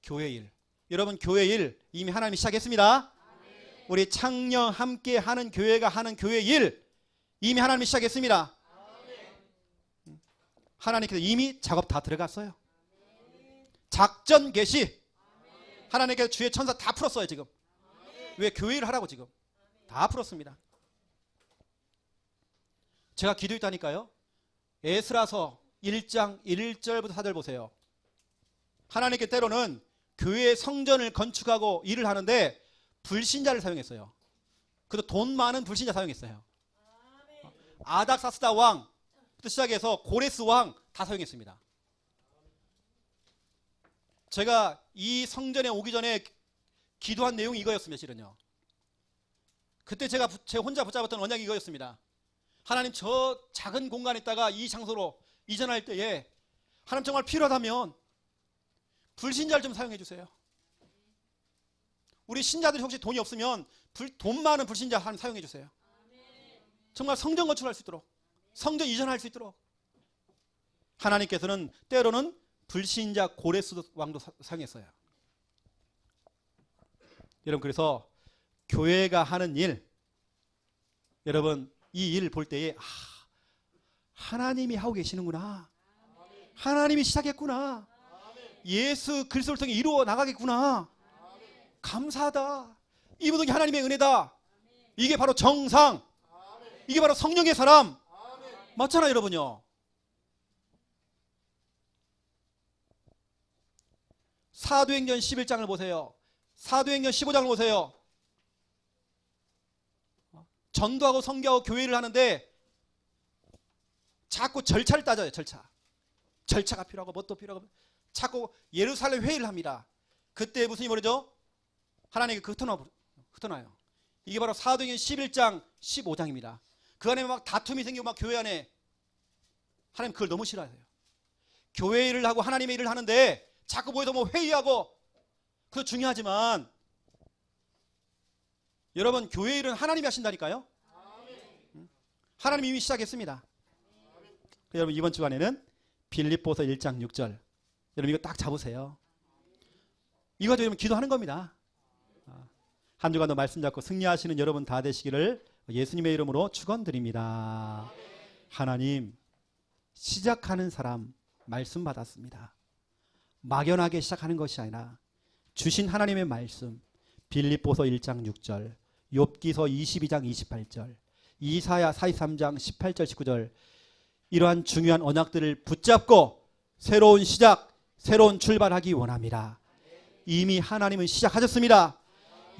교회 일. 여러분 교회 일 이미 하나님이 시작했습니다. 우리 창녕 함께 하는 교회가 하는 교회 일 이미 하나님이 시작했습니다. 하나님께서 이미 작업 다 들어갔어요. 작전 개시. 하나님께서 주의 천사 다 풀었어요 지금. 왜? 교회 일을 하라고 지금 다 풀었습니다. 제가 기도했다니까요. 에스라서 1장 1절부터 4절 보세요. 하나님께 때로는 교회 성전을 건축하고 일을 하는데 불신자를 사용했어요. 그래도 돈 많은 불신자 사용했어요. 아닥사스다 왕부터 시작해서 고레스 왕 다 사용했습니다. 제가 이 성전에 오기 전에 기도한 내용이 이거였습니다. 실은요. 그때 제가 제 혼자 붙잡았던 언약이 이거였습니다. 하나님, 저 작은 공간에다가 이 장소로 이전할 때에 하나님 정말 필요하다면 불신자를 좀 사용해 주세요. 우리 신자들이 혹시 돈이 없으면 돈 많은 불신자 하나님 사용해 주세요. 정말 성전 건축할 수 있도록, 성전 이전할 수 있도록. 하나님께서는 때로는 불신자 고레스 왕도 사용했어요. 여러분, 그래서 교회가 하는 일, 여러분 이 일 볼 때에 하나님이 하고 계시는구나, 하나님이 시작했구나, 예수 그리스도를 통해 이루어 나가겠구나, 감사하다, 이 모든 게 하나님의 은혜다, 이게 바로 정상, 이게 바로 성령의 사람 맞잖아요 여러분요. 사도행전 11장을 보세요. 사도행전 15장을 보세요. 전도하고 선교하고 교회를 하는데 자꾸 절차를 따져요. 절차가 필요하고 뭣도 필요하고 자꾸 예루살렘 회의를 합니다. 그때 무슨 일이 벌어져? 하나님께 흩어놔요. 이게 바로 사도행전 11장 15장입니다. 그 안에 막 다툼이 생기고 막 교회 안에, 하나님 그걸 너무 싫어하세요. 교회 일을 하고 하나님의 일을 하는데 자꾸 모여서 뭐 회의하고, 그것도 중요하지만 여러분 교회 일은 하나님이 하신다니까요. 하나님이 이미 시작했습니다. 여러분 이번 주간에는 빌립보서 1장 6절, 여러분 이거 딱 잡으세요. 이거 가지고 여러분 기도하는 겁니다. 한 주간도 말씀 잡고 승리하시는 여러분 다 되시기를 예수님의 이름으로 축원드립니다. 하나님, 시작하는 사람 말씀 받았습니다. 막연하게 시작하는 것이 아니라 주신 하나님의 말씀, 빌립보서 1장 6절, 욥기서 22장 28절, 이사야 43장 18절 19절, 이러한 중요한 언약들을 붙잡고 새로운 시작, 새로운 출발하기 원합니다. 이미 하나님은 시작하셨습니다.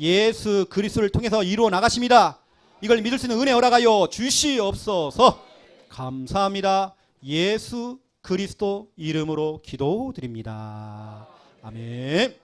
예수 그리스도를 통해서 이루어 나가십니다. 이걸 믿을 수 있는 은혜 허락하여 주시옵소서. 감사합니다. 예수 그리스도 이름으로 기도드립니다. 아멘.